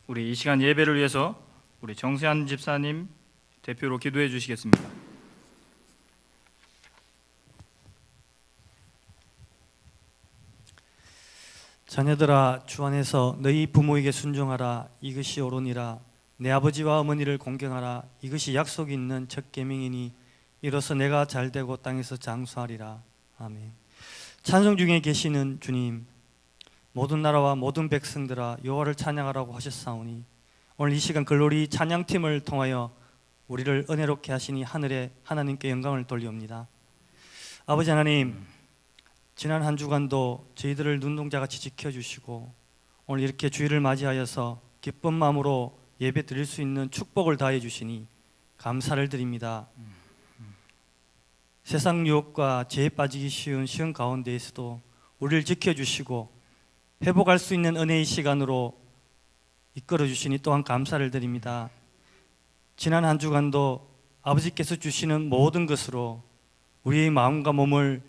우리 이 시간 예배를 위해서 우리 정세한 집사님 대표로 기도해 주시겠습니다. 자녀들아, 주 안에서 너희 부모에게 순종하라. 이것이 옳으니라. 내 아버지와 어머니를 공경하라. 이것이 약속이 있는 첫 계명이니 이로써 내가 잘되고 땅에서 장수하리라. 아멘. 찬송 중에 계시는 주님, 모든 나라와 모든 백성들아 여호와를 찬양하라고 하셨사오니 오늘 이 시간 글로리 찬양팀을 통하여 우리를 은혜롭게 하시니 하늘에 하나님께 영광을 돌리옵니다. 아버지 하나님, 지난 한 주간도 저희들을 눈동자같이 지켜주시고 오늘 이렇게 주일을 맞이하여서 기쁜 마음으로 예배 드릴 수 있는 축복을 다해 주시니 감사를 드립니다. 세상 유혹과 죄에 빠지기 쉬운 시험 가운데에서도 우리를 지켜주시고 회복할 수 있는 은혜의 시간으로 이끌어 주시니 또한 감사를 드립니다. 지난 한 주간도 아버지께서 주시는 모든 것으로 우리의 마음과 몸을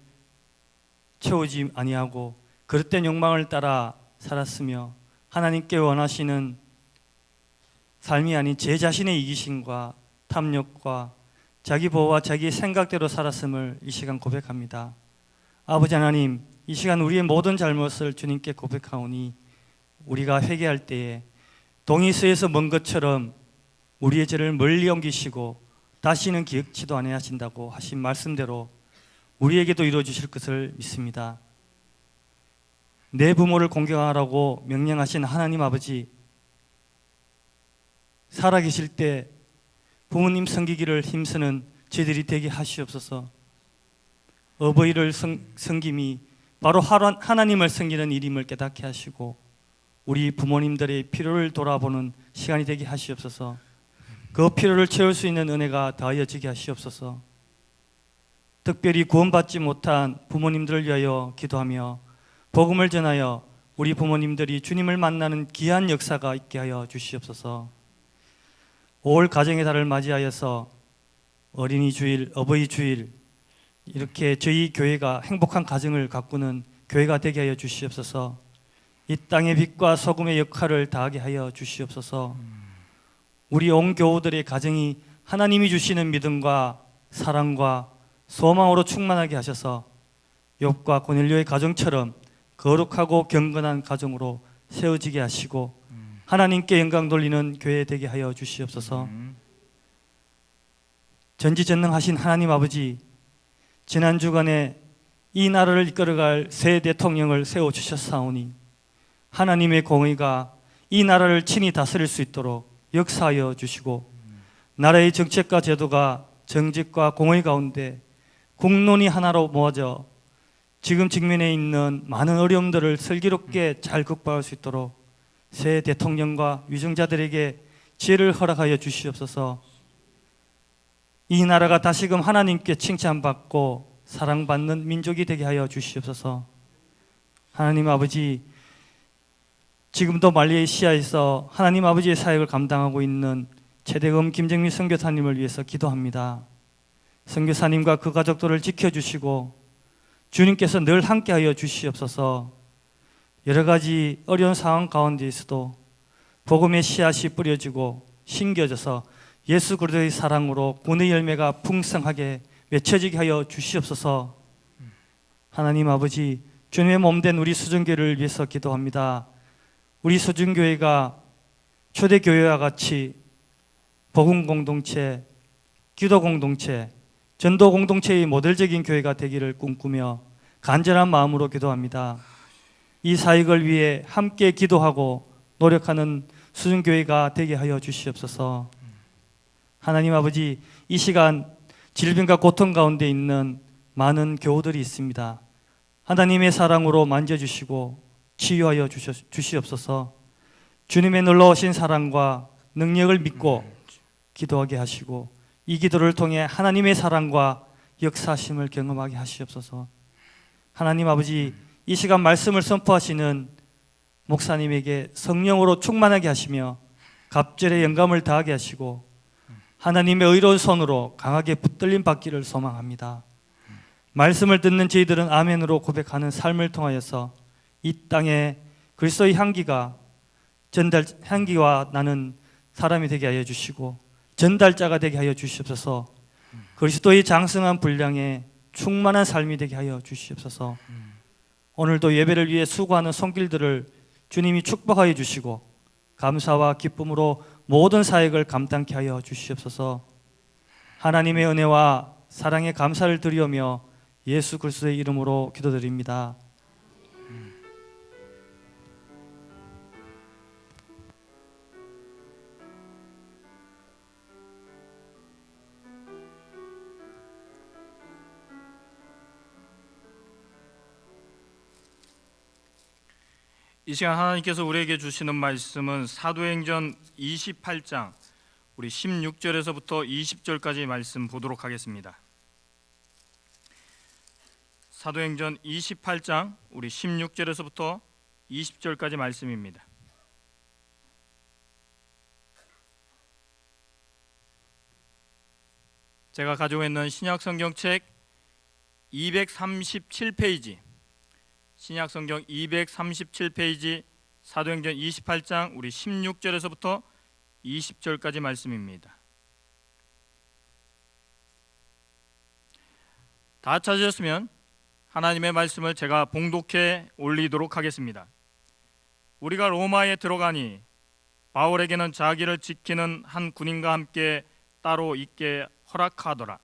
채우지 아니하고 그릇된 욕망을 따라 살았으며 하나님께 원하시는 삶이 아닌 제 자신의 이기심과 탐욕과 자기 보호와 자기 생각대로 살았음을 이 시간 고백합니다. 아버지 하나님, 이 시간 우리의 모든 잘못을 주님께 고백하오니 우리가 회개할 때에 동이서에서 먼 것처럼 우리의 죄를 멀리 옮기시고 다시는 기억지도 아니하신다고 하신 말씀대로 우리에게도 이루어 주실 것을 믿습니다. 내 부모를 공경하라고 명령하신 하나님 아버지, 살아계실 때 부모님 섬기기를 힘쓰는 저희들이 되게 하시옵소서. 어버이를 섬김이 바로 하나님을 섬기는 일임을 깨닫게 하시고 우리 부모님들의 필요를 돌아보는 시간이 되게 하시옵소서. 그 필요를 채울 수 있는 은혜가 더하여지게 하시옵소서. 특별히 구원받지 못한 부모님들을 위하여 기도하며 복음을 전하여 우리 부모님들이 주님을 만나는 귀한 역사가 있게 하여 주시옵소서. 5월 가정의 달을 맞이하여서 어린이 주일, 어버이 주일 이렇게 저희 교회가 행복한 가정을 가꾸는 교회가 되게 하여 주시옵소서. 이 땅의 빛과 소금의 역할을 다하게 하여 주시옵소서. 우리 온 교우들의 가정이 하나님이 주시는 믿음과 사랑과 소망으로 충만하게 하셔서 욥과 고넬료의 가정처럼 거룩하고 경건한 가정으로 세워지게 하시고 하나님께 영광 돌리는 교회 되게 하여 주시옵소서. 전지전능하신 하나님 아버지, 지난 주간에 이 나라를 이끌어갈 새 대통령을 세워주셨사오니 하나님의 공의가 이 나라를 친히 다스릴 수 있도록 역사하여 주시고 나라의 정책과 제도가 정직과 공의 가운데 국론이 하나로 모아져 지금 직면해 있는 많은 어려움들을 슬기롭게 잘 극복할 수 있도록 새 대통령과 위정자들에게 지혜를 허락하여 주시옵소서. 이 나라가 다시금 하나님께 칭찬받고 사랑받는 민족이 되게 하여 주시옵소서. 하나님 아버지, 지금도 말레이시아에서 하나님 아버지의 사역을 감당하고 있는 최대검 김정민 선교사님을 위해서 기도합니다. 선교사님과 그 가족들을 지켜주시고 주님께서 늘 함께하여 주시옵소서. 여러 가지 어려운 상황 가운데에서도 복음의 씨앗이 뿌려지고 심겨져서 예수 그리스도의 사랑으로 구원의 열매가 풍성하게 맺혀지게 하여 주시옵소서. 하나님 아버지, 주님의 몸된 우리 수준교회를 위해서 기도합니다. 우리 수준교회가 초대교회와 같이 복음 공동체, 기도 공동체, 전도 공동체의 모델적인 교회가 되기를 꿈꾸며 간절한 마음으로 기도합니다. 이 사역을 위해 함께 기도하고 노력하는 수준교회가 되게 하여 주시옵소서. 하나님 아버지, 이 시간 질병과 고통 가운데 있는 많은 교우들이 있습니다. 하나님의 사랑으로 만져주시고 치유하여 주시옵소서. 주님의 놀라우신 사랑과 능력을 믿고 기도하게 하시고 이 기도를 통해 하나님의 사랑과 역사심을 경험하게 하시옵소서. 하나님 아버지, 이 시간 말씀을 선포하시는 목사님에게 성령으로 충만하게 하시며 갑절의 영감을 다하게 하시고 하나님의 의로운 손으로 강하게 붙들림 받기를 소망합니다. 말씀을 듣는 저희들은 아멘으로 고백하는 삶을 통하여서 이 땅에 그리스도의 향기가 향기와 나는 사람이 되게 하여 주시고 전달자가 되게 하여 주시옵소서. 그리스도의 장성한 분량에 충만한 삶이 되게 하여 주시옵소서. 오늘도 예배를 위해 수고하는 손길들을 주님이 축복하여 주시고 감사와 기쁨으로 모든 사역을 감당케 하여 주시옵소서. 하나님의 은혜와 사랑에 감사를 드리오며 예수 그리스도의 이름으로 기도드립니다. 이 시간 하나님께서 우리에게 주시는 말씀은 사도행전 28장 우리 16절에서부터 20절까지 말씀 보도록 하겠습니다. 사도행전 28장 우리 16절에서부터 20절까지 말씀입니다. 제가 가지고 있는 신약성경책 237페이지, 신약성경 237페이지 사도행전 28장 우리 16절에서부터 20절까지 말씀입니다. 다 찾으셨으면 하나님의 말씀을 제가 봉독해 올리도록 하겠습니다. 우리가 로마에 들어가니 바울에게는 자기를 지키는 한 군인과 함께 따로 있게 허락하더라.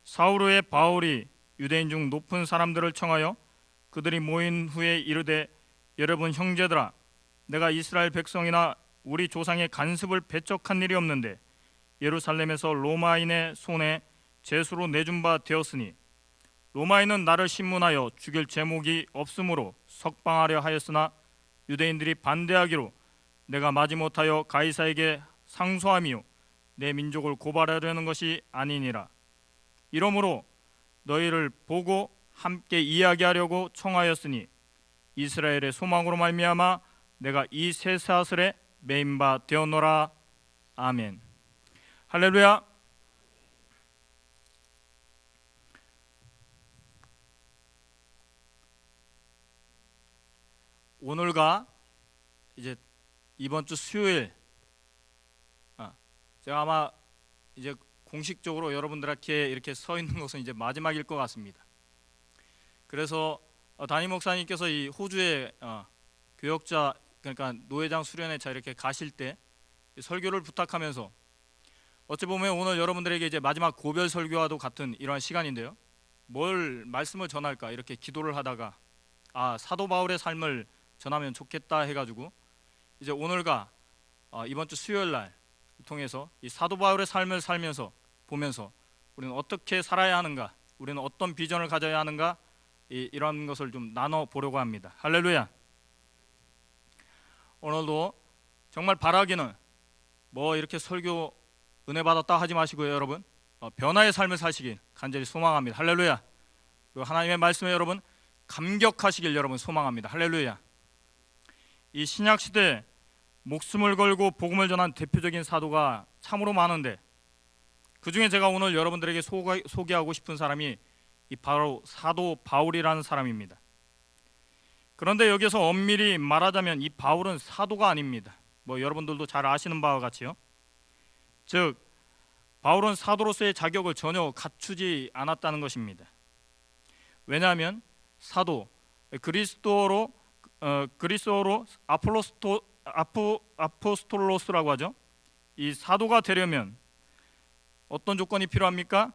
사울 후에 바울이 유대인 중 높은 사람들을 청하여 그들이 모인 후에 이르되, 여러분 형제들아, 내가 이스라엘 백성이나 우리 조상의 간습을 배척한 일이 없는데 예루살렘에서 로마인의 손에 제수로 내준 바 되었으니 로마인은 나를 신문하여 죽일 제목이 없으므로 석방하려 하였으나 유대인들이 반대하기로 내가 마지못하여 가이사에게 상소하며 내 민족을 고발하려는 것이 아니니라. 이러므로 너희를 보고 함께 이야기하려고 청하였으니 이스라엘의 소망으로 말미암아 내가 이 새 사슬에 매인 바 되었노라. 아멘. 할렐루야. 오늘과 이제 이번 주 수요일, 제가 아마 이제 공식적으로 여러분들께 이렇게 서 있는 것은 이제 마지막일 것 같습니다. 그래서 담임 목사님께서 이 호주에 교역자, 그러니까 노회장 수련회차 이렇게 가실 때 설교를 부탁하면서 어찌 보면 오늘 여러분들에게 이제 마지막 고별 설교와도 같은 이러한 시간인데요. 뭘 말씀을 전할까 이렇게 기도를 하다가 사도 바울의 삶을 전하면 좋겠다 해가지고 이제 오늘과 이번 주 수요일 날 통해서 이 사도 바울의 삶을 살면서 보면서 우리는 어떻게 살아야 하는가, 우리는 어떤 비전을 가져야 하는가, 이런 것을 좀 나눠 보려고 합니다. 할렐루야. 오늘도 정말 바라기는 뭐 이렇게 설교 은혜 받았다 하지 마시고요, 여러분 변화의 삶을 사시길 간절히 소망합니다. 할렐루야. 그리고 하나님의 말씀에 여러분 감격하시길 여러분 소망합니다. 할렐루야. 이 신약 시대 목숨을 걸고 복음을 전한 대표적인 사도가 참으로 많은데 그 중에 제가 오늘 여러분들에게 소개하고 싶은 사람이 바로 사도 바울이라는 사람입니다. 그런데 여기서 엄밀히 말하자면 이 바울은 사도가 아닙니다. 뭐 여러분들도 잘 아시는 바와 같이요. 즉 바울은 사도로서의 자격을 전혀 갖추지 않았다는 것입니다. 왜냐하면 사도, 그리스어로 아포스톨로스라고 하죠. 이 사도가 되려면 어떤 조건이 필요합니까?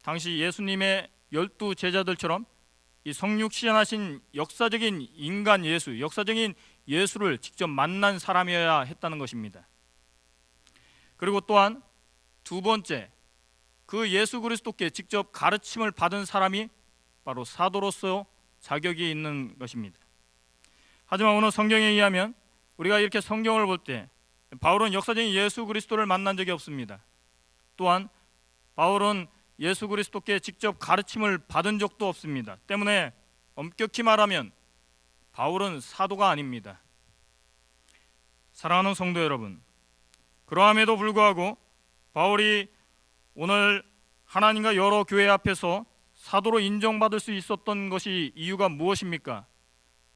당시 예수님의 12 제자들처럼 이 성육신하신 역사적인 인간 예수, 역사적인 예수를 직접 만난 사람이어야 했다는 것입니다. 그리고 또한 두 번째, 그 예수 그리스도께 직접 가르침을 받은 사람이 바로 사도로서 자격이 있는 것입니다. 하지만 오늘 성경에 의하면 우리가 이렇게 성경을 볼 때 바울은 역사적인 예수 그리스도를 만난 적이 없습니다. 또한 바울은 예수 그리스도께 직접 가르침을 받은 적도 없습니다. 때문에 엄격히 말하면 바울은 사도가 아닙니다. 사랑하는 성도 여러분, 그러함에도 불구하고 바울이 오늘 하나님과 여러 교회 앞에서 사도로 인정받을 수 있었던 것이 이유가 무엇입니까?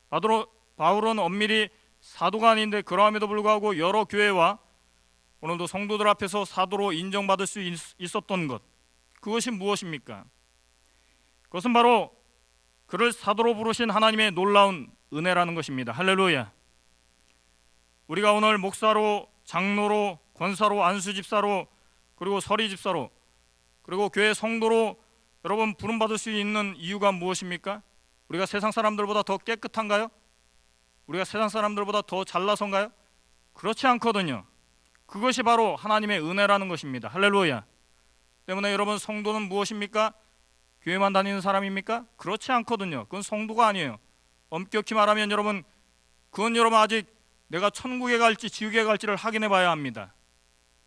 바울은 엄밀히 사도가 아닌데 그러함에도 불구하고 여러 교회와 오늘도 성도들 앞에서 사도로 인정받을 수 있었던 것, 그것이 무엇입니까? 그것은 바로 그를 사도로 부르신 하나님의 놀라운 은혜라는 것입니다. 할렐루야. 우리가 오늘 목사로, 장로로, 권사로, 안수집사로, 그리고 서리집사로, 그리고 교회 성도로 여러분 부름받을 수 있는 이유가 무엇입니까? 우리가 세상 사람들보다 더 깨끗한가요? 우리가 세상 사람들보다 더 잘나서인가요? 그렇지 않거든요. 그것이 바로 하나님의 은혜라는 것입니다. 할렐루야. 때문에 여러분, 성도는 무엇입니까? 교회만 다니는 사람입니까? 그렇지 않거든요. 그건 성도가 아니에요. 엄격히 말하면 여러분, 그건 여러분 아직 내가 천국에 갈지 지옥에 갈지를 확인해 봐야 합니다.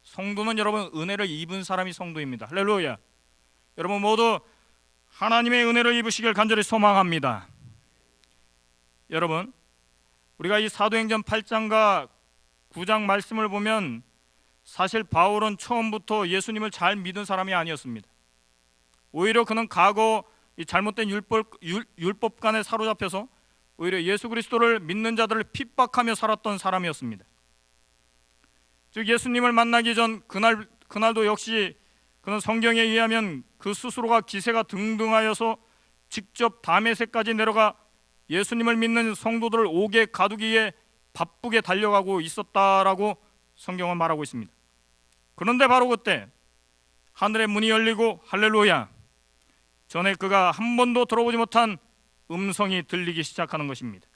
성도는 여러분 은혜를 입은 사람이 성도입니다. 할렐루야. 여러분 모두 하나님의 은혜를 입으시길 간절히 소망합니다. 여러분, 우리가 이 사도행전 8장과 9장 말씀을 보면 사실 바울은 처음부터 예수님을 잘 믿은 사람이 아니었습니다. 오히려 그는 과거 이 잘못된 율법관에 사로잡혀서 오히려 예수 그리스도를 믿는 자들을 핍박하며 살았던 사람이었습니다. 즉 예수님을 만나기 전 그날도 역시 그는 성경에 의하면 그 스스로가 기세가 등등하여서 직접 다메섹까지 내려가 예수님을 믿는 성도들을 옥에 가두기 위해 바쁘게 달려가고 있었다라고 성경은 말하고 있습니다. 그런데 바로 그때 하늘의 문이 열리고 할렐루야, 전에 그가 한 번도 들어보지 못한 음성이 들리기 시작하는 것입니다.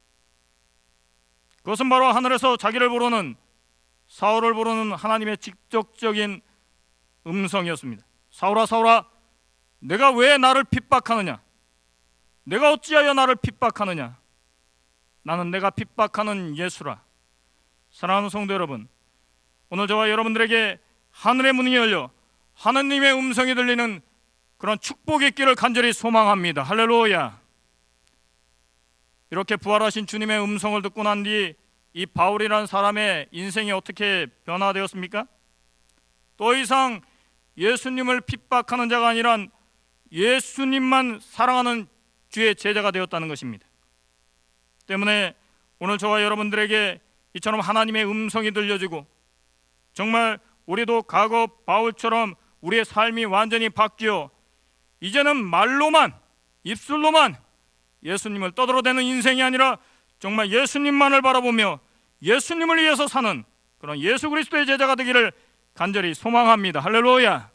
그것은 바로 하늘에서 자기를 부르는, 사울을 부르는 하나님의 직접적인 음성이었습니다. 사울아, 사울아, 내가 왜 나를 핍박하느냐? 내가 어찌하여 나를 핍박하느냐? 나는 내가 핍박하는 예수라. 사랑하는 성도 여러분, 오늘 저와 여러분들에게 하늘의 문이 열려 하나님의 음성이 들리는 그런 축복의 길을 간절히 소망합니다. 할렐루야. 이렇게 부활하신 주님의 음성을 듣고 난 뒤 이 바울이라는 사람의 인생이 어떻게 변화되었습니까? 더 이상 예수님을 핍박하는 자가 아니라 예수님만 사랑하는 주의 제자가 되었다는 것입니다. 때문에 오늘 저와 여러분들에게 이처럼 하나님의 음성이 들려지고 정말 우리도 과거 바울처럼 우리의 삶이 완전히 바뀌어 이제는 말로만, 입술로만 예수님을 떠들어대는 인생이 아니라 정말 예수님만을 바라보며 예수님을 위해서 사는 그런 예수 그리스도의 제자가 되기를 간절히 소망합니다. 할렐루야.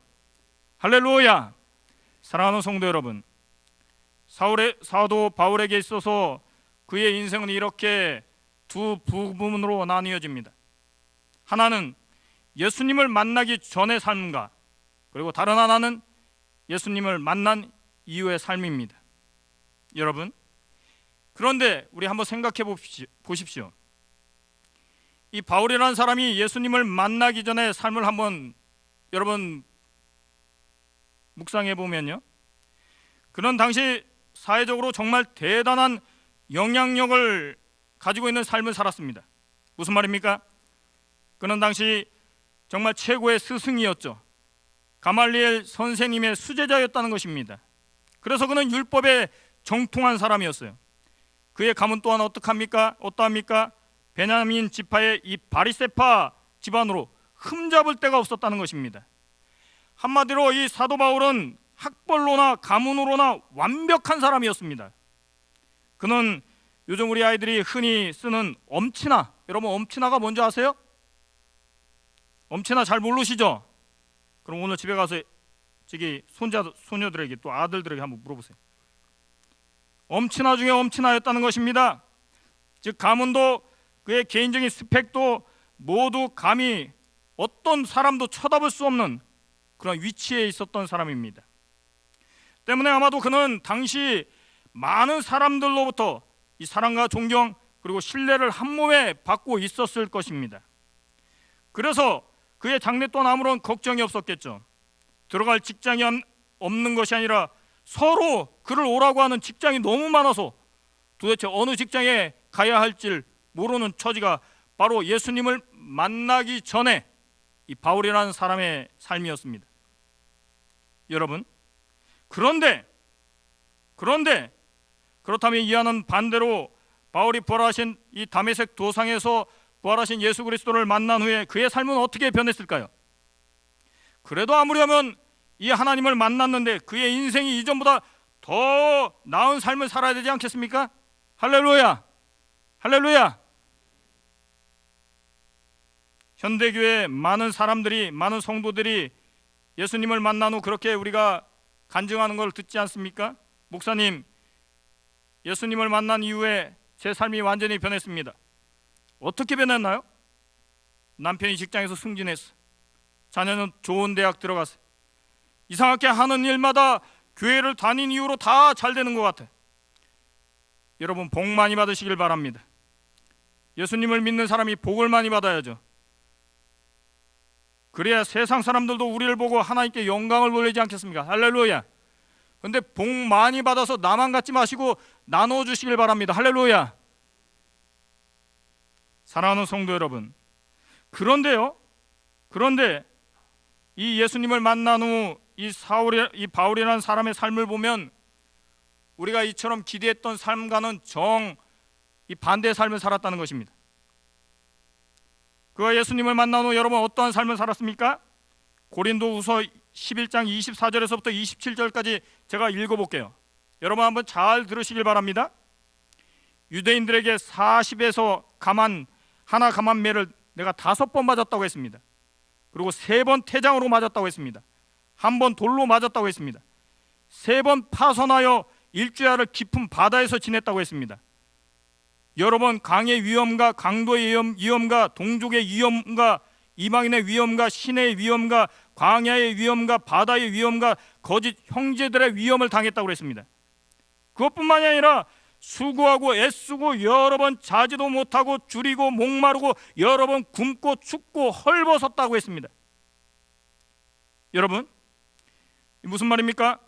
할렐루야. 사랑하는 성도 여러분, 사도 바울에게 있어서 그의 인생은 이렇게 두 부분으로 나뉘어집니다. 하나는 예수님을 만나기 전의 삶과 그리고 다른 하나는 예수님을 만난 이후의 삶입니다. 여러분, 그런데 우리 한번 생각해 보십시오. 이 바울이라는 사람이 예수님을 만나기 전에 삶을 한번 여러분 묵상해 보면요, 그는 당시 사회적으로 정말 대단한 영향력을 가지고 있는 삶을 살았습니다. 무슨 말입니까? 그는 당시 정말 최고의 스승이었죠. 가말리엘 선생님의 수제자였다는 것입니다. 그래서 그는 율법에 정통한 사람이었어요. 그의 가문 또한 어떠합니까? 베냐민 지파의 이 바리새파 집안으로 흠잡을 데가 없었다는 것입니다. 한마디로 이 사도 바울은 학벌로나 가문으로나 완벽한 사람이었습니다. 그는 요즘 우리 아이들이 흔히 쓰는 엄친아, 여러분 엄친아가 뭔지 아세요? 엄친아 잘 모르시죠? 그럼 오늘 집에 가서 저기 소녀들에게 또 아들들에게 한번 물어보세요. 엄친아 중에 엄친아였다는 것입니다. 즉 가문도 그의 개인적인 스펙도 모두 감히 어떤 사람도 쳐다볼 수 없는 그런 위치에 있었던 사람입니다. 때문에 아마도 그는 당시 많은 사람들로부터 이 사랑과 존경 그리고 신뢰를 한 몸에 받고 있었을 것입니다. 그래서 그의 장래 또한 아무런 걱정이 없었겠죠. 들어갈 직장이 없는 것이 아니라 서로 그를 오라고 하는 직장이 너무 많아서 도대체 어느 직장에 가야 할지 모르는 처지가 바로 예수님을 만나기 전에 이 바울이라는 사람의 삶이었습니다. 여러분, 그런데 그렇다면 이와는 반대로 바울이 부활하신 이 다메섹 도상에서 부활하신 예수 그리스도를 만난 후에 그의 삶은 어떻게 변했을까요? 그래도 아무려면 이 하나님을 만났는데 그의 인생이 이전보다 더 나은 삶을 살아야 되지 않겠습니까? 할렐루야! 할렐루야! 현대교회 많은 사람들이, 많은 성도들이 예수님을 만난 후 그렇게 우리가 간증하는 걸 듣지 않습니까? 목사님, 예수님을 만난 이후에 제 삶이 완전히 변했습니다. 어떻게 변했나요? 남편이 직장에서 승진했어. 자녀는 좋은 대학 들어갔어. 이상하게 하는 일마다 교회를 다닌 이후로 다 잘 되는 것 같아. 여러분, 복 많이 받으시길 바랍니다. 예수님을 믿는 사람이 복을 많이 받아야죠. 그래야 세상 사람들도 우리를 보고 하나님께 영광을 돌리지 않겠습니까? 할렐루야. 근데 복 많이 받아서 나만 갖지 마시고 나눠주시길 바랍니다. 할렐루야. 사랑하는 성도 여러분, 그런데 이 예수님을 만난 후 이 바울이라는 사람의 삶을 보면 우리가 이처럼 기대했던 삶과는 이 반대의 삶을 살았다는 것입니다. 그가 예수님을 만난 후 여러분 어떠한 삶을 살았습니까? 고린도후서 11장 24절에서부터 27절까지 제가 읽어볼게요. 여러분 한번 잘 들으시길 바랍니다. 유대인들에게 40에서 하나 가만매를 내가 5번 맞았다고 했습니다. 그리고 3번 태장으로 맞았다고 했습니다. 1번 돌로 맞았다고 했습니다. 3번 파선하여 일주야를 깊은 바다에서 지냈다고 했습니다. 여러 번 강의 위험과 강도의 위험과 동족의 위험과 이방인의 위험과 신의 위험과 광야의 위험과 바다의 위험과 거짓 형제들의 위험을 당했다고 했습니다. 그것뿐만이 아니라 수고하고 애쓰고 여러 번 자지도 못하고 줄이고 목마르고 여러 번 굶고 춥고 헐벗었다고 했습니다. 여러분, 무슨 말입니까?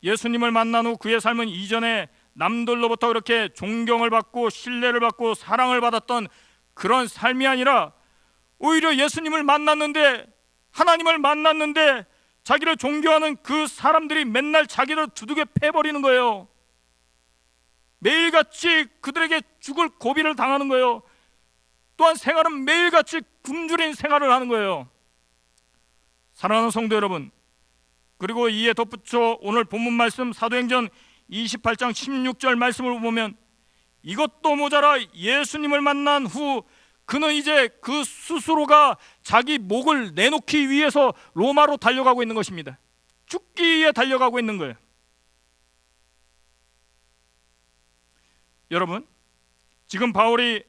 예수님을 만난 후 그의 삶은 이전에 남들로부터 그렇게 존경을 받고 신뢰를 받고 사랑을 받았던 그런 삶이 아니라 오히려 예수님을 만났는데, 하나님을 만났는데 자기를 존경하는 그 사람들이 맨날 자기를 두둑에 패버리는 거예요. 매일같이 그들에게 죽을 고비를 당하는 거예요. 또한 생활은 매일같이 굶주린 생활을 하는 거예요. 사랑하는 성도 여러분, 그리고 이에 덧붙여 오늘 본문 말씀 사도행전 28장 16절 말씀을 보면 이것도 모자라 예수님을 만난 후 그는 이제 그 스스로가 자기 목을 내놓기 위해서 로마로 달려가고 있는 것입니다. 죽기 위해 달려가고 있는 거예요. 여러분, 지금 바울이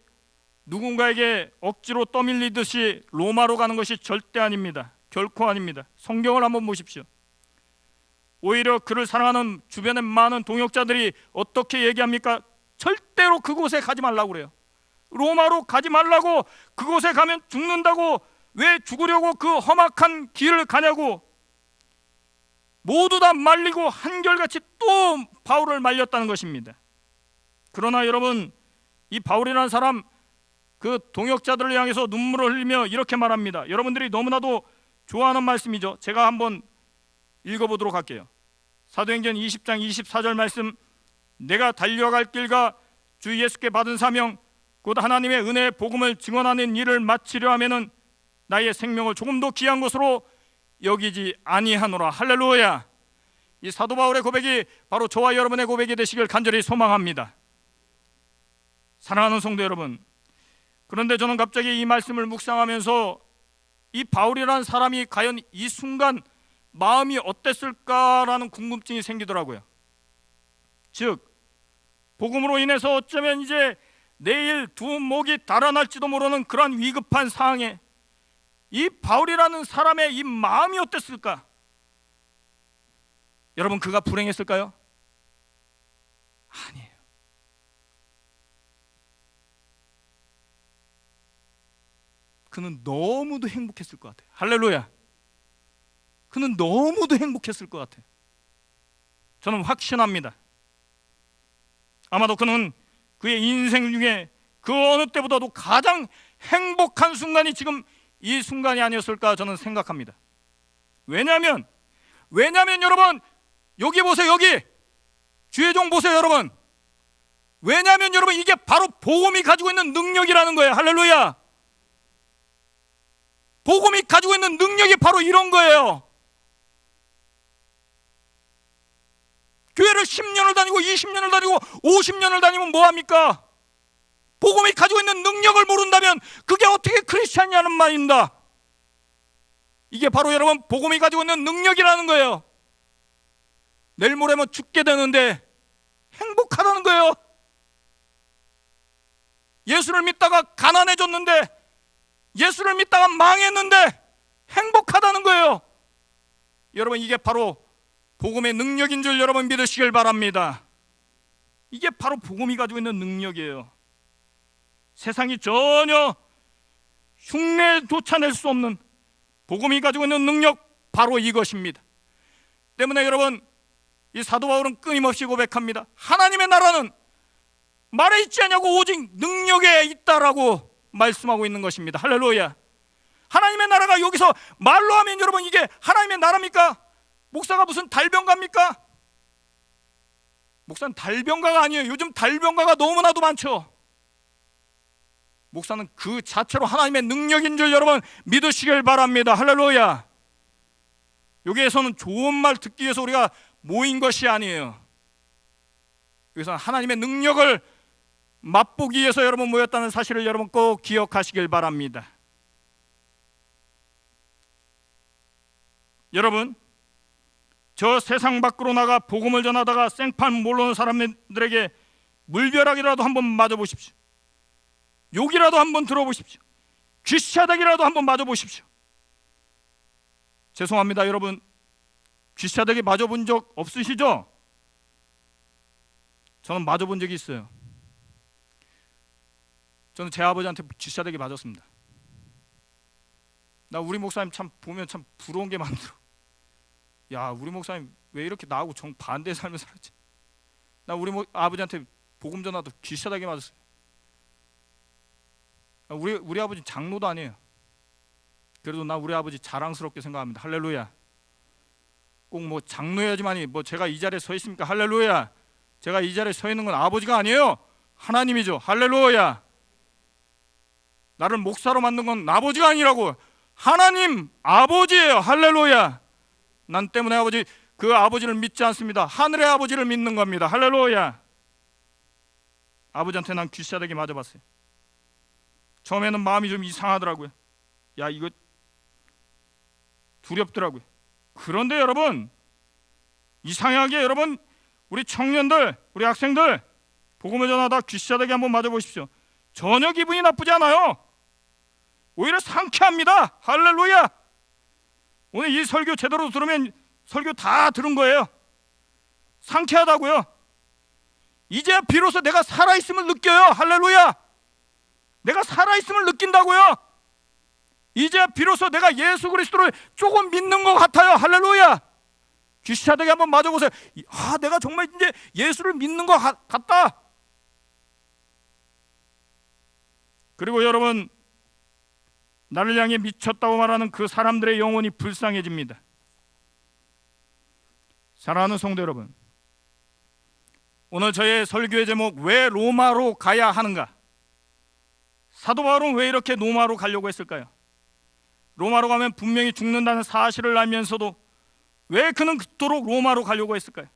누군가에게 억지로 떠밀리듯이 로마로 가는 것이 절대 아닙니다. 결코 아닙니다. 성경을 한번 보십시오. 오히려 그를 사랑하는 주변의 많은 동역자들이 어떻게 얘기합니까? 절대로 그곳에 가지 말라고 그래요. 로마로 가지 말라고, 그곳에 가면 죽는다고, 왜 죽으려고 그 험악한 길을 가냐고 모두 다 말리고 한결같이 또 바울을 말렸다는 것입니다. 그러나 여러분, 이 바울이라는 사람 그 동역자들을 향해서 눈물을 흘리며 이렇게 말합니다. 여러분들이 너무나도 좋아하는 말씀이죠. 제가 한번 읽어보도록 할게요. 사도행전 20장 24절 말씀, 내가 달려갈 길과 주 예수께 받은 사명 곧 하나님의 은혜의 복음을 증언하는 일을 마치려 하면은 나의 생명을 조금 더 귀한 것으로 여기지 아니하노라. 할렐루야. 이 사도 바울의 고백이 바로 저와 여러분의 고백이 되시길 간절히 소망합니다. 사랑하는 성도 여러분, 그런데 저는 갑자기 이 말씀을 묵상하면서 이 바울이라는 사람이 과연 이 순간 마음이 어땠을까라는 궁금증이 생기더라고요. 즉, 복음으로 인해서 어쩌면 이제 내일 두 목이 달아날지도 모르는 그러한 위급한 상황에 이 바울이라는 사람의 이 마음이 어땠을까? 여러분, 그가 불행했을까요? 아니에요. 그는 너무도 행복했을 것 같아요. 할렐루야. 그는 너무도 행복했을 것 같아요. 저는 확신합니다. 아마도 그는 그의 인생 중에 그 어느 때보다도 가장 행복한 순간이 지금 이 순간이 아니었을까 저는 생각합니다. 왜냐하면 여러분, 여기 보세요. 여기 주의 종 보세요. 여러분, 왜냐하면 여러분 이게 바로 복음이 가지고 있는 능력이라는 거예요. 할렐루야. 복음이 가지고 있는 능력이 바로 이런 거예요. 교회를 10년을 다니고 20년을 다니고 50년을 다니면 뭐합니까? 복음이 가지고 있는 능력을 모른다면 그게 어떻게 크리스찬이냐는 말입니다. 이게 바로 여러분 복음이 가지고 있는 능력이라는 거예요. 내일 모레면 죽게 되는데 행복하다는 거예요. 예수를 믿다가 가난해졌는데, 예수를 믿다가 망했는데 행복하다는 거예요. 여러분 이게 바로 복음의 능력인 줄 여러분 믿으시길 바랍니다. 이게 바로 복음이 가지고 있는 능력이에요. 세상이 전혀 흉내조차 낼 수 없는 복음이 가지고 있는 능력, 바로 이것입니다. 때문에 여러분 이 사도 바울은 끊임없이 고백합니다. 하나님의 나라는 말에 있지 않냐고 오직 능력에 있다라고 말씀하고 있는 것입니다. 할렐루야. 하나님의 나라가 여기서 말로 하면 여러분 이게 하나님의 나라입니까? 목사가 무슨 달병가입니까? 목사는 달병가가 아니에요. 요즘 달병가가 너무나도 많죠. 목사는 그 자체로 하나님의 능력인 줄 여러분 믿으시길 바랍니다. 할렐루야. 여기에서는 좋은 말 듣기 위해서 우리가 모인 것이 아니에요. 여기서는 하나님의 능력을 맛보기 위해서 여러분 모였다는 사실을 여러분 꼭 기억하시길 바랍니다. 여러분, 저 세상 밖으로 나가 복음을 전하다가 생판 모르는 사람들에게 물벼락이라도 한번 맞아보십시오. 욕이라도 한번 들어보십시오. 귀싸대기라도 한번 맞아보십시오. 죄송합니다 여러분, 귀싸대기 맞아본 적 없으시죠? 저는 맞아본 적이 있어요. 저는 제 아버지한테 귀싸대기 맞았습니다. 나 우리 목사님 참 보면 참 부러운 게 많더라. 야, 우리 목사님 왜 이렇게 나하고 정반대의 삶을 살았지? 나 우리 아버지한테 복음 전하도 귀싸대기 맞았어요. 우리 아버지 장로도 아니에요. 그래도 나 우리 아버지 자랑스럽게 생각합니다. 할렐루야. 꼭 뭐 장로여야지만이 뭐 제가 이 자리에 서 있습니까? 할렐루야. 제가 이 자리에 서 있는 건 아버지가 아니에요. 하나님이죠. 할렐루야. 나를 목사로 만든 건 아버지가 아니라고, 하나님 아버지예요. 할렐루야. 난 때문에 그 아버지를 믿지 않습니다. 하늘의 아버지를 믿는 겁니다. 할렐루야. 아버지한테 난 귀싸대기 맞아봤어요. 처음에는 마음이 좀 이상하더라고요. 야, 이거 두렵더라고요. 그런데 여러분, 이상하게 여러분, 우리 청년들, 우리 학생들 복음을 전하다 귀싸대기 한번 맞아보십시오. 전혀 기분이 나쁘지 않아요. 오히려 상쾌합니다. 할렐루야. 오늘 이 설교 제대로 들으면 설교 다 들은 거예요. 상쾌하다고요. 이제 비로소 내가 살아있음을 느껴요. 할렐루야. 내가 살아있음을 느낀다고요. 이제 비로소 내가 예수 그리스도를 조금 믿는 것 같아요. 할렐루야. 귀싸대기 한번 맞아보세요. 아, 내가 정말 이제 예수를 믿는 것 같다. 그리고 여러분, 나를 향해 미쳤다고 말하는 그 사람들의 영혼이 불쌍해집니다. 사랑하는 성도 여러분, 오늘 저의 설교의 제목, 왜 로마로 가야 하는가? 사도 바울은 왜 이렇게 로마로 가려고 했을까요? 로마로 가면 분명히 죽는다는 사실을 알면서도 왜 그는 그토록 로마로 가려고 했을까요?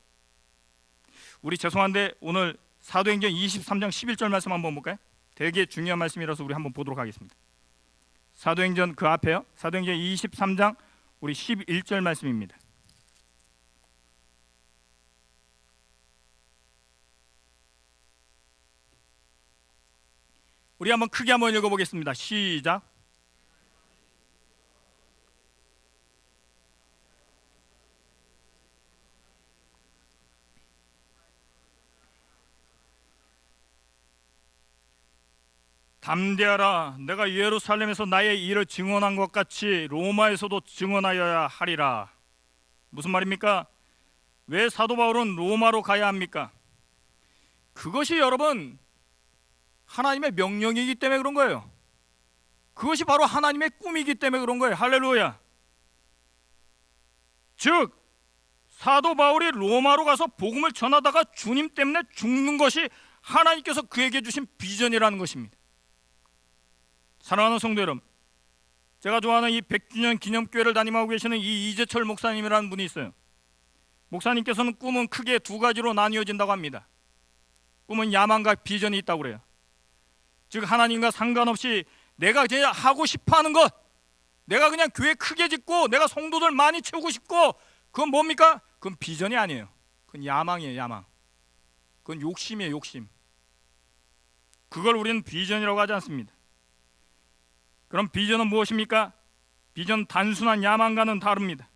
우리 죄송한데 오늘 사도행전 23장 11절 말씀 한번 볼까요? 되게 중요한 말씀이라서 우리 한번 보도록 하겠습니다. 사도행전 그 앞에요. 사도행전 23장 우리 11절 말씀입니다. 우리 한번 크게 한번 읽어보겠습니다. 시작. 담대하라. 내가 예루살렘에서 나의 일을 증언한 것 같이 로마에서도 증언하여야 하리라. 무슨 말입니까? 왜 사도 바울은 로마로 가야 합니까? 그것이 여러분 하나님의 명령이기 때문에 그런 거예요. 그것이 바로 하나님의 꿈이기 때문에 그런 거예요. 할렐루야. 즉 사도 바울이 로마로 가서 복음을 전하다가 주님 때문에 죽는 것이 하나님께서 그에게 주신 비전이라는 것입니다. 사랑하는 성도 여러분, 제가 좋아하는 이 100주년 기념교회를 담임하고 계시는 이 이재철 목사님이라는 분이 있어요. 목사님께서는 꿈은 크게 두 가지로 나뉘어진다고 합니다. 꿈은 야망과 비전이 있다고 그래요. 즉 하나님과 상관없이 내가 그냥 하고 싶어하는 것, 내가 그냥 교회 크게 짓고 내가 성도들 많이 채우고 싶고, 그건 뭡니까? 그건 비전이 아니에요. 그건 야망이에요. 야망. 그건 욕심이에요. 욕심. 그걸 우리는 비전이라고 하지 않습니다. 그럼 비전은 무엇입니까? 비전 단순한 야망과는 다릅니다.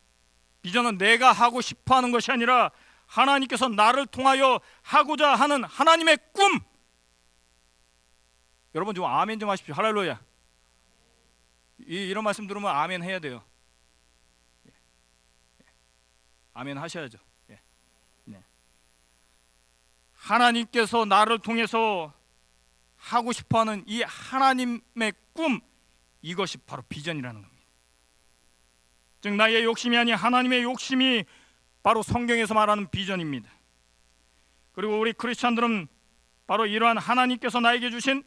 비전은 내가 하고 싶어하는 것이 아니라 하나님께서 나를 통하여 하고자 하는 하나님의 꿈. 여러분 좀 아멘 좀 하십시오. 할렐루야. 이런 말씀 들으면 아멘 해야 돼요. 아멘 하셔야죠. 하나님께서 나를 통해서 하고 싶어하는 이 하나님의 꿈, 이것이 바로 비전이라는 겁니다. 즉 나의 욕심이 아닌 하나님의 욕심이 바로 성경에서 말하는 비전입니다. 그리고 우리 크리스찬들은 바로 이러한 하나님께서 나에게 주신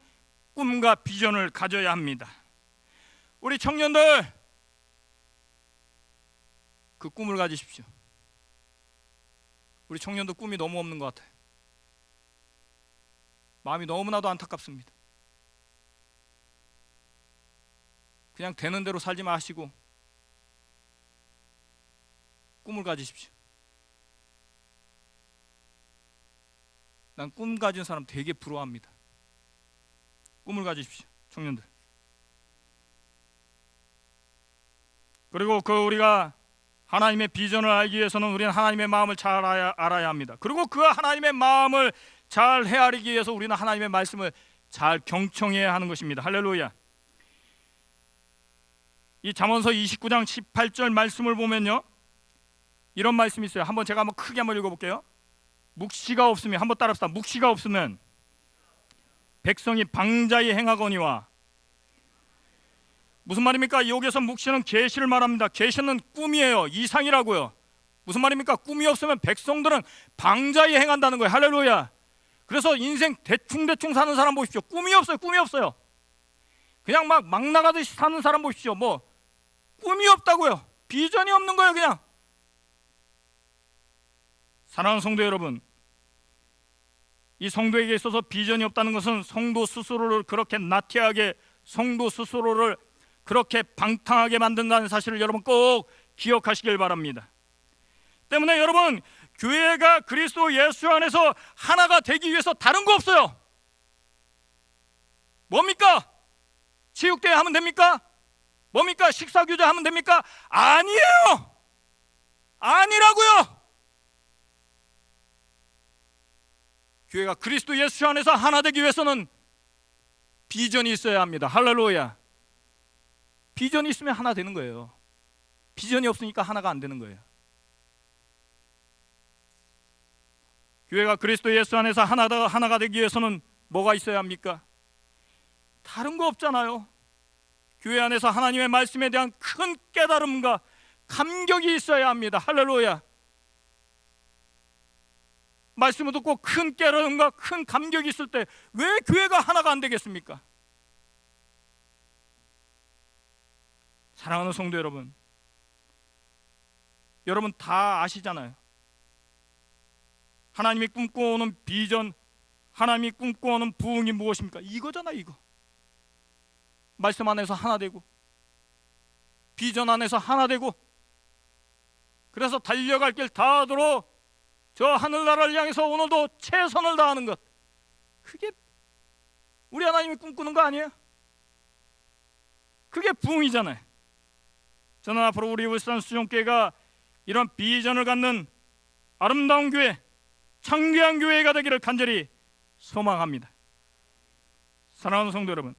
꿈과 비전을 가져야 합니다. 우리 청년들, 그 꿈을 가지십시오. 우리 청년들 꿈이 너무 없는 것 같아요. 마음이 너무나도 안타깝습니다. 그냥 되는 대로 살지 마시고 꿈을 가지십시오. 난 꿈 가진 사람 되게 부러워합니다. 꿈을 가지십시오, 청년들. 그리고 우리가 하나님의 비전을 알기 위해서는 우리는 하나님의 마음을 잘 알아야 합니다. 그리고 그 하나님의 마음을 잘 헤아리기 위해서 우리는 하나님의 말씀을 잘 경청해야 하는 것입니다. 할렐루야. 이 잠언서 29장 18절 말씀을 보면요, 이런 말씀이 있어요. 제가 크게 한번 읽어볼게요. 묵시가 없으면, 한번 따라합시다. 묵시가 없으면 백성이 방자히 행하거니와. 무슨 말입니까? 여기서 묵시는 계시를 말합니다. 계시는 꿈이에요. 이상이라고요. 무슨 말입니까? 꿈이 없으면 백성들은 방자히 행한다는 거예요. 할렐루야. 그래서 인생 대충 사는 사람 보십시오. 꿈이 없어요. 꿈이 없어요. 그냥 막 나가듯이 사는 사람 보십시오. 꿈이 없다고요. 비전이 없는 거예요. 그냥. 사랑하는 성도 여러분, 이 성도에게 있어서 비전이 없다는 것은 성도 스스로를 그렇게 나태하게, 성도 스스로를 그렇게 방탕하게 만든다는 사실을 여러분 꼭 기억하시길 바랍니다. 때문에 여러분, 교회가 그리스도 예수 안에서 하나가 되기 위해서 다른 거 없어요. 뭡니까? 체육대회 하면 됩니까? 뭡니까? 식사교제 하면 됩니까? 아니에요. 아니라고요. 교회가 그리스도 예수 안에서 하나 되기 위해서는 비전이 있어야 합니다. 할렐루야. 비전이 있으면 하나 되는 거예요. 비전이 없으니까 하나가 안 되는 거예요. 교회가 그리스도 예수 안에서 하나가 되기 위해서는 뭐가 있어야 합니까? 다른 거 없잖아요. 교회 안에서 하나님의 말씀에 대한 큰 깨달음과 감격이 있어야 합니다. 할렐루야. 말씀을 듣고 큰 깨달음과 큰 감격이 있을 때 왜 교회가 하나가 안 되겠습니까? 사랑하는 성도 여러분, 여러분 다 아시잖아요. 하나님이 꿈꿔오는 비전, 하나님이 꿈꿔오는 부흥이 무엇입니까? 이거잖아, 이거. 말씀 안에서 하나 되고, 비전 안에서 하나 되고, 그래서 달려갈 길 다하도록 저 하늘나라를 향해서 오늘도 최선을 다하는 것, 그게 우리 하나님이 꿈꾸는 거 아니에요? 그게 부흥이잖아요. 저는 앞으로 우리 울산 수종교회가 이런 비전을 갖는 아름다운 교회, 창대한 교회가 되기를 간절히 소망합니다. 사랑하는 성도 여러분,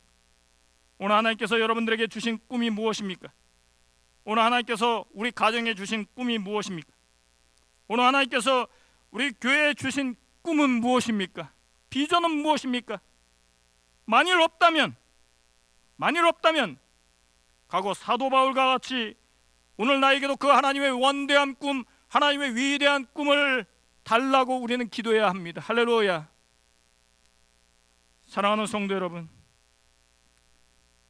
오늘 하나님께서 여러분들에게 주신 꿈이 무엇입니까? 오늘 하나님께서 우리 가정에 주신 꿈이 무엇입니까? 오늘 하나님께서 우리 교회에 주신 꿈은 무엇입니까? 비전은 무엇입니까? 만일 없다면 과거 사도 바울과 같이 오늘 나에게도 그 하나님의 원대한 꿈, 하나님의 위대한 꿈을 달라고 우리는 기도해야 합니다. 할렐루야. 사랑하는 성도 여러분,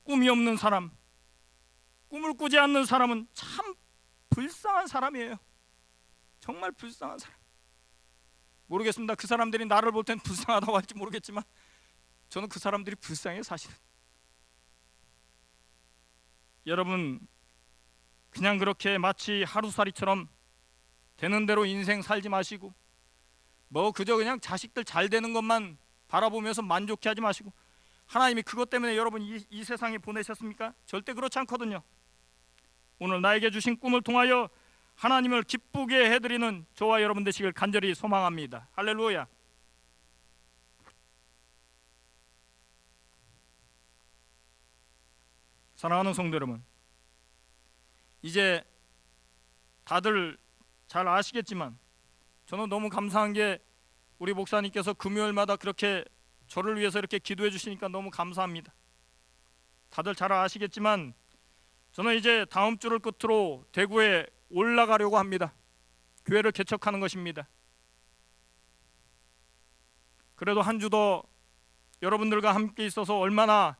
꿈이 없는 사람, 꿈을 꾸지 않는 사람은 참 불쌍한 사람이에요. 정말 불쌍한 사람. 모르겠습니다. 그 사람들이 나를 볼 땐 불쌍하다고 할지 모르겠지만 저는 그 사람들이 불쌍해요, 사실은. 여러분, 그냥 그렇게 마치 하루살이처럼 되는 대로 인생 살지 마시고, 뭐 그저 그냥 자식들 잘 되는 것만 바라보면서 만족해하지 마시고, 하나님이 그것 때문에 여러분 이 세상에 보내셨습니까? 절대 그렇지 않거든요. 오늘 나에게 주신 꿈을 통하여 하나님을 기쁘게 해드리는 저와 여러분 되시길 간절히 소망합니다. 할렐루야. 사랑하는 성도 여러분, 이제 다들 잘 아시겠지만 저는 너무 감사한 게 우리 목사님께서 금요일마다 그렇게 저를 위해서 이렇게 기도해 주시니까 너무 감사합니다. 다들 잘 아시겠지만 저는 이제 다음 주를 끝으로 대구에 올라가려고 합니다. 교회를 개척하는 것입니다. 그래도 한 주 더 여러분들과 함께 있어서 얼마나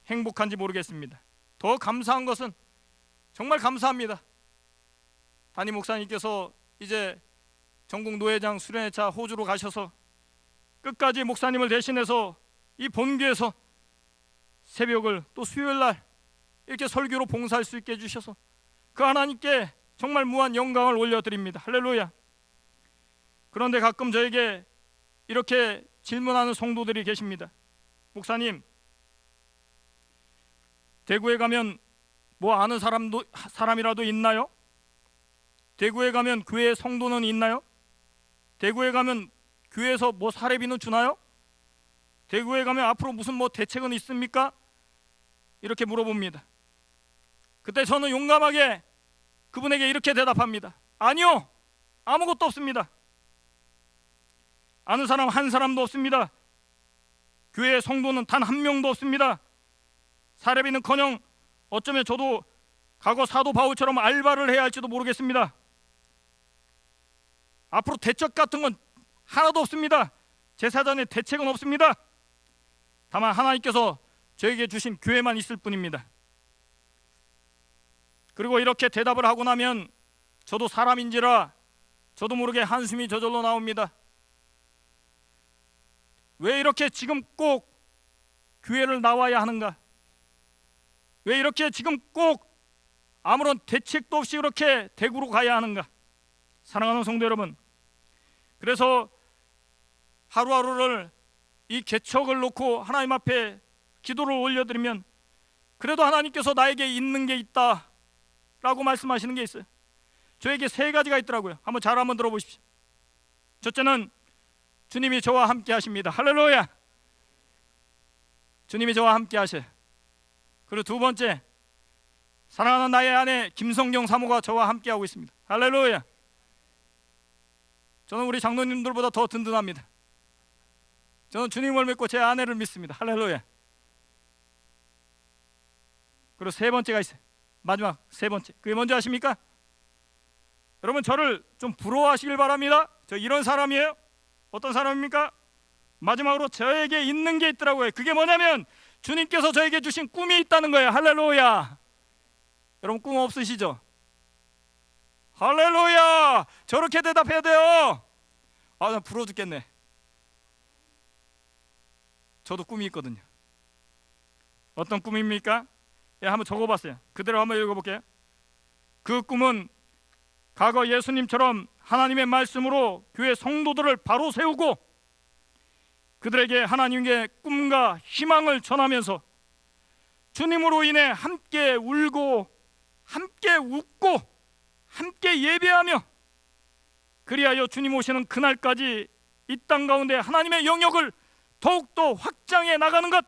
행복한지 모르겠습니다. 더 감사한 것은 정말 감사합니다. 담임 목사님께서 이제 전국 노회장 수련회차 호주로 가셔서 끝까지 목사님을 대신해서 이 본교에서 새벽을 또 수요일날 이렇게 설교로 봉사할 수 있게 해주셔서 그 하나님께 정말 무한 영광을 올려드립니다. 할렐루야. 그런데 가끔 저에게 이렇게 질문하는 성도들이 계십니다. 목사님, 대구에 가면 뭐 아는 사람이라도 있나요? 대구에 가면 교회 성도는 있나요? 대구에 가면 교회에서 뭐 사례비는 주나요? 대구에 가면 앞으로 무슨 뭐 대책은 있습니까? 이렇게 물어봅니다. 그때 저는 용감하게 그분에게 이렇게 대답합니다. 아니요, 아무것도 없습니다. 아는 사람 한 사람도 없습니다. 교회 성도는 단 한 명도 없습니다. 사례비는커녕 어쩌면 저도 과거 사도 바울처럼 알바를 해야 할지도 모르겠습니다. 앞으로 대책 같은 건 하나도 없습니다. 제 사전에 대책은 없습니다. 다만 하나님께서 저에게 주신 교회만 있을 뿐입니다. 그리고 이렇게 대답을 하고 나면 저도 사람인지라 저도 모르게 한숨이 저절로 나옵니다. 왜 이렇게 지금 꼭 교회를 나와야 하는가? 왜 이렇게 지금 꼭 아무런 대책도 없이 이렇게 대구로 가야 하는가? 사랑하는 성도 여러분, 그래서 하루하루를 이 개척을 놓고 하나님 앞에 기도를 올려드리면 그래도 하나님께서 나에게 있는 게 있다 라고 말씀하시는 게 있어요. 저에게 3가지가 있더라고요. 한번 들어보십시오. 첫째는 주님이 저와 함께 하십니다. 할렐루야. 주님이 저와 함께 하셔요. 그리고 2번째, 사랑하는 나의 아내 김성경 사모가 저와 함께 하고 있습니다. 할렐루야. 저는 우리 장로님들보다 더 든든합니다. 저는 주님을 믿고 제 아내를 믿습니다. 할렐루야. 그리고 3번째가 있어요. 마지막 3번째. 그게 뭔지 아십니까? 여러분, 저를 좀 부러워하시길 바랍니다. 저 이런 사람이에요. 어떤 사람입니까? 마지막으로 저에게 있는 게 있더라고요. 그게 뭐냐면 주님께서 저에게 주신 꿈이 있다는 거예요. 할렐루야. 여러분, 꿈 없으시죠? 할렐루야. 저렇게 대답해야 돼요. 아, 나 부러워 죽겠네. 저도 꿈이 있거든요. 어떤 꿈입니까? 예, 한번 적어봤어요. 그대로 한번 읽어볼게요. 그 꿈은 과거 예수님처럼 하나님의 말씀으로 교회 성도들을 바로 세우고 그들에게 하나님의 꿈과 희망을 전하면서 주님으로 인해 함께 울고 함께 웃고 함께 예배하며 그리하여 주님 오시는 그날까지 이 땅 가운데 하나님의 영역을 더욱더 확장해 나가는 것,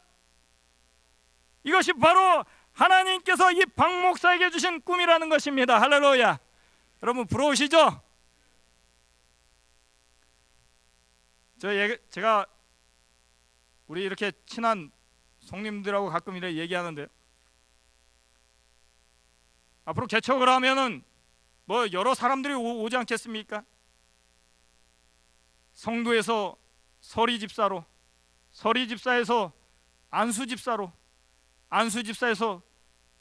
이것이 바로 하나님께서 이 박 목사에게 주신 꿈이라는 것입니다. 할렐루야. 여러분, 부러우시죠? 제가 우리 이렇게 친한 성님들하고 가끔 이렇게 얘기하는데, 앞으로 개척을 하면은 뭐 여러 사람들이 오지 않겠습니까? 성도에서 서리 집사로, 서리 집사에서 안수 집사로, 안수 집사에서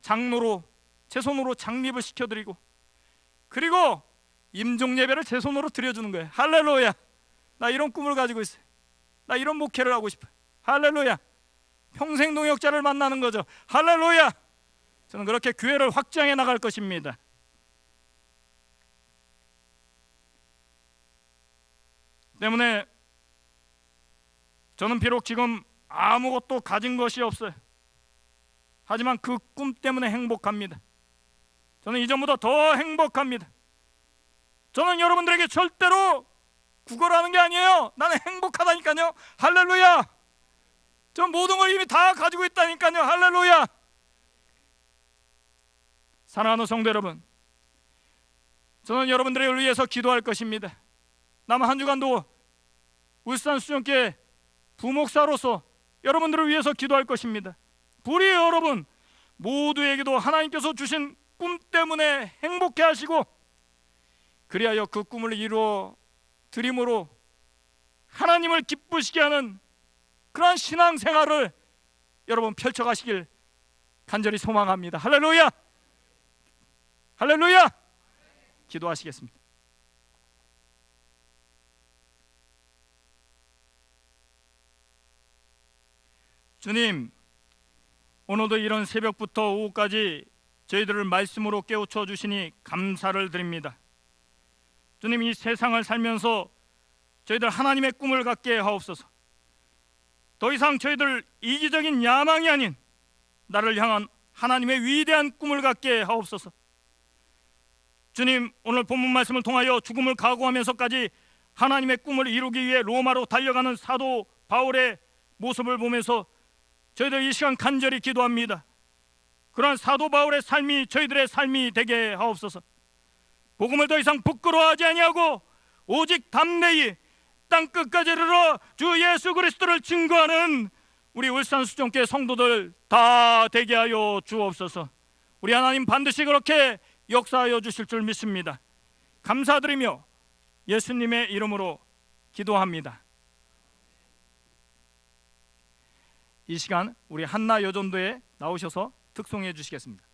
장로로 제 손으로 장립을 시켜드리고, 그리고 임종 예배를 제 손으로 드려주는 거예요. 할렐루야. 나 이런 꿈을 가지고 있어요. 나 이런 목회를 하고 싶어요. 할렐루야. 평생 동역자를 만나는 거죠. 할렐루야. 저는 그렇게 교회를 확장해 나갈 것입니다. 때문에 저는 비록 지금 아무것도 가진 것이 없어요. 하지만 그 꿈 때문에 행복합니다. 저는 이전보다 더 행복합니다. 저는 여러분들에게 절대로 구걸하는 게 아니에요. 나는 행복하다니까요. 할렐루야. 저 모든 걸 이미 다 가지고 있다니까요. 할렐루야. 사랑하는 성도 여러분, 저는 여러분들을 위해서 기도할 것입니다. 남은 한 주간도 울산 수정교회 부목사로서 여러분들을 위해서 기도할 것입니다. 우리 여러분 모두에게도 하나님께서 주신 꿈 때문에 행복해 하시고, 그리하여 그 꿈을 이루어 드림으로 하나님을 기쁘시게 하는 그러한 신앙생활을 여러분 펼쳐가시길 간절히 소망합니다. 할렐루야. 할렐루야. 기도하시겠습니다. 주님, 오늘도 이런 새벽부터 오후까지 저희들을 말씀으로 깨우쳐 주시니 감사를 드립니다. 주님, 이 세상을 살면서 저희들 하나님의 꿈을 갖게 하옵소서. 더 이상 저희들 이기적인 야망이 아닌 나를 향한 하나님의 위대한 꿈을 갖게 하옵소서. 주님, 오늘 본문 말씀을 통하여 죽음을 각오하면서까지 하나님의 꿈을 이루기 위해 로마로 달려가는 사도 바울의 모습을 보면서 저희들 이 시간 간절히 기도합니다. 그러한 사도 바울의 삶이 저희들의 삶이 되게 하옵소서. 복음을 더 이상 부끄러워하지 아니하고 오직 담대히 땅끝까지 이르러 주 예수 그리스도를 증거하는 우리 울산 수정교회 성도들 다 되게 하여 주옵소서. 우리 하나님 반드시 그렇게 역사하여 주실 줄 믿습니다. 감사드리며 예수님의 이름으로 기도합니다. 이 시간 우리 한나 여전도에 나오셔서 특송해 주시겠습니다.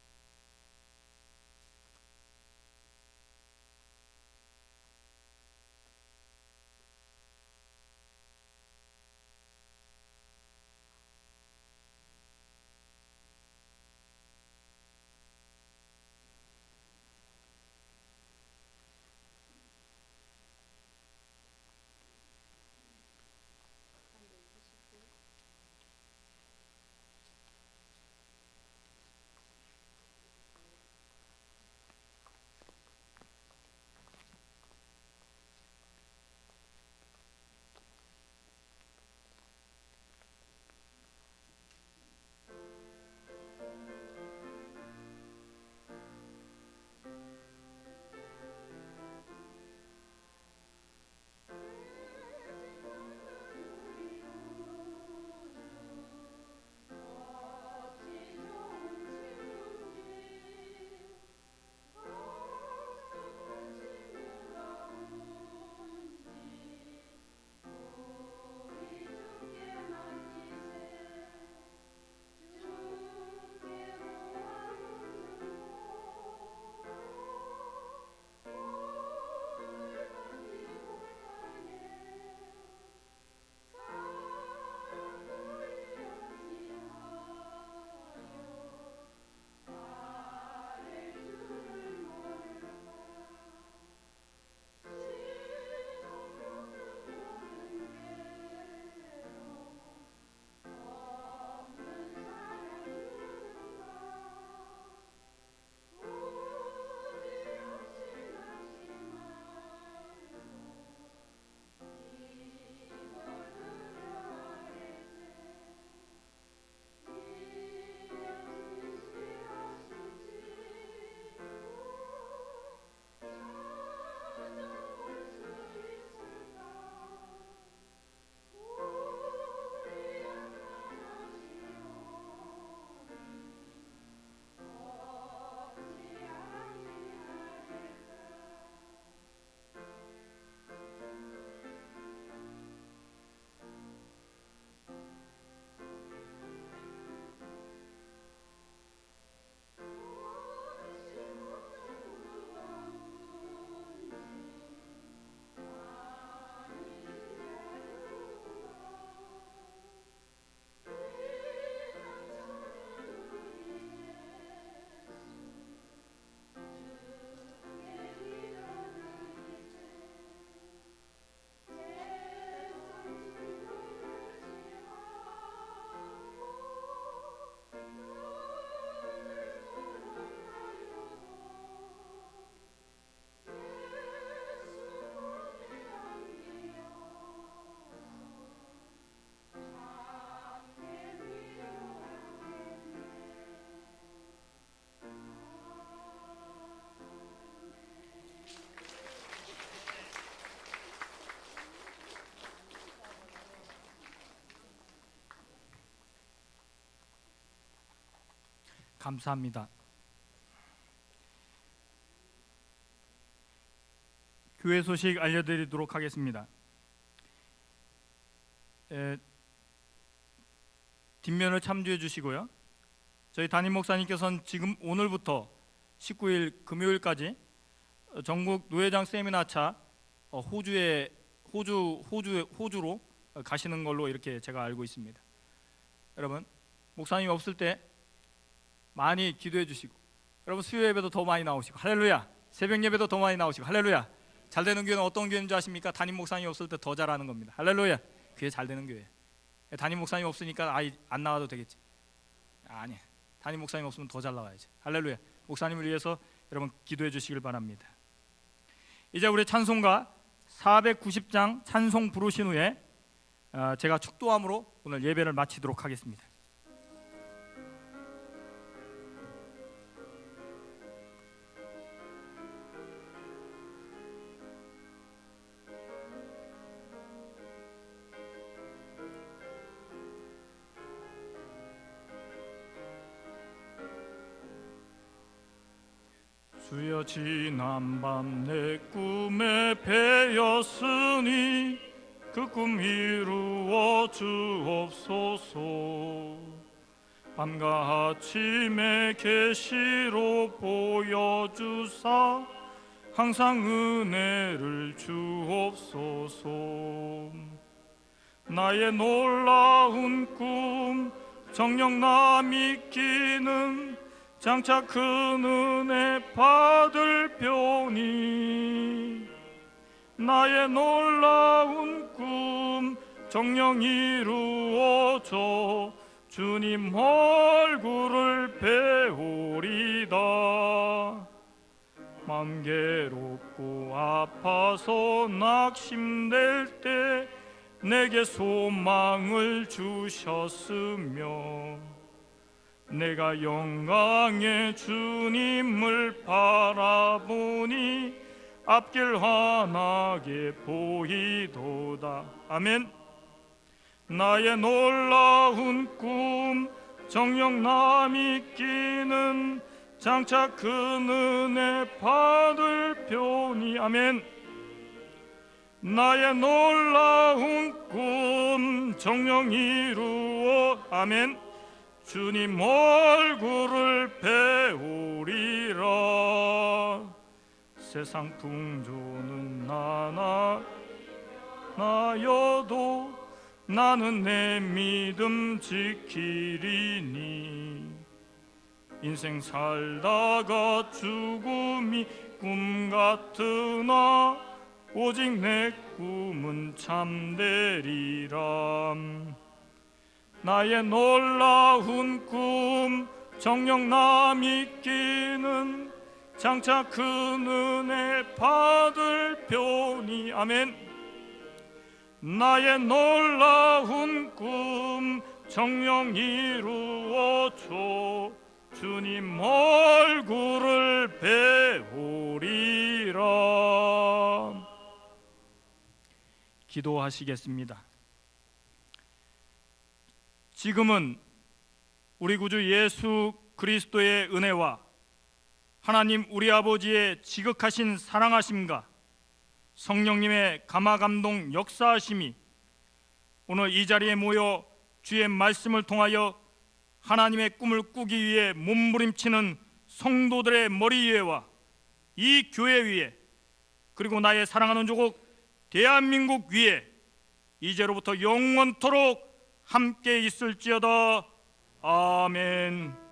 감사합니다. 교회 소식 알려드리도록 하겠습니다. 뒷면을 참조해 주시고요. 저희 담임 목사님께서는 지금 오늘부터 19일 금요일까지 전국 노회장 세미나차 호주로 가시는 걸로 이렇게 제가 알고 있습니다. 여러분, 목사님 없을 때 많이 기도해 주시고, 여러분 수요 예배도 더 많이 나오시고, 할렐루야. 새벽 예배도 더 많이 나오시고, 할렐루야. 잘 되는 교회는 어떤 교회인 줄 아십니까? 담임 목사님 없을 때 더 잘하는 겁니다. 할렐루야. 그게 잘 되는 교회. 담임 목사님 없으니까 안 나와도 되겠지. 아니, 담임 목사님 없으면 더 잘 나와야지. 할렐루야. 목사님을 위해서 여러분 기도해 주시길 바랍니다. 이제 우리 찬송가 490장 찬송 부르신 후에 제가 축도함으로 오늘 예배를 마치도록 하겠습니다. 주여, 지난밤 내 꿈에 배였으니 그 꿈 이루어 주옵소서. 밤과 아침에 계시로 보여주사 항상 은혜를 주옵소서. 나의 놀라운 꿈 정녕 나 믿기는 장차 큰 은혜 받을 펴니, 나의 놀라운 꿈 정녕 이루어져 주님 얼굴을 배우리다. 마음 괴롭고 아파서 낙심될 때 내게 소망을 주셨으며, 내가 영광의 주님을 바라보니 앞길 환하게 보이도다. 아멘. 나의 놀라운 꿈 정녕 나 믿기는 장차 큰 은혜 받을 펴니. 아멘. 나의 놀라운 꿈 정녕 이루어. 아멘. 주님 얼굴을 배우리라. 세상 풍조는 나여도 나는 내 믿음 지키리니, 인생 살다가 죽음이 꿈 같으나 오직 내 꿈은 참되리라. 나의 놀라운 꿈 정녕 나 믿기는 장차 큰 은혜 받을 펴니. 아멘. 나의 놀라운 꿈 정녕 이루어져 주님 얼굴을 배우리라. 기도하시겠습니다. 지금은 우리 구주 예수 그리스도의 은혜와 하나님 우리 아버지의 지극하신 사랑하심과 성령님의 감화감동 역사하심이 오늘 이 자리에 모여 주의 말씀을 통하여 하나님의 꿈을 꾸기 위해 몸부림치는 성도들의 머리 위에와 이 교회 위에, 그리고 나의 사랑하는 조국 대한민국 위에 이제로부터 영원토록 함께 있을지어다. 아멘.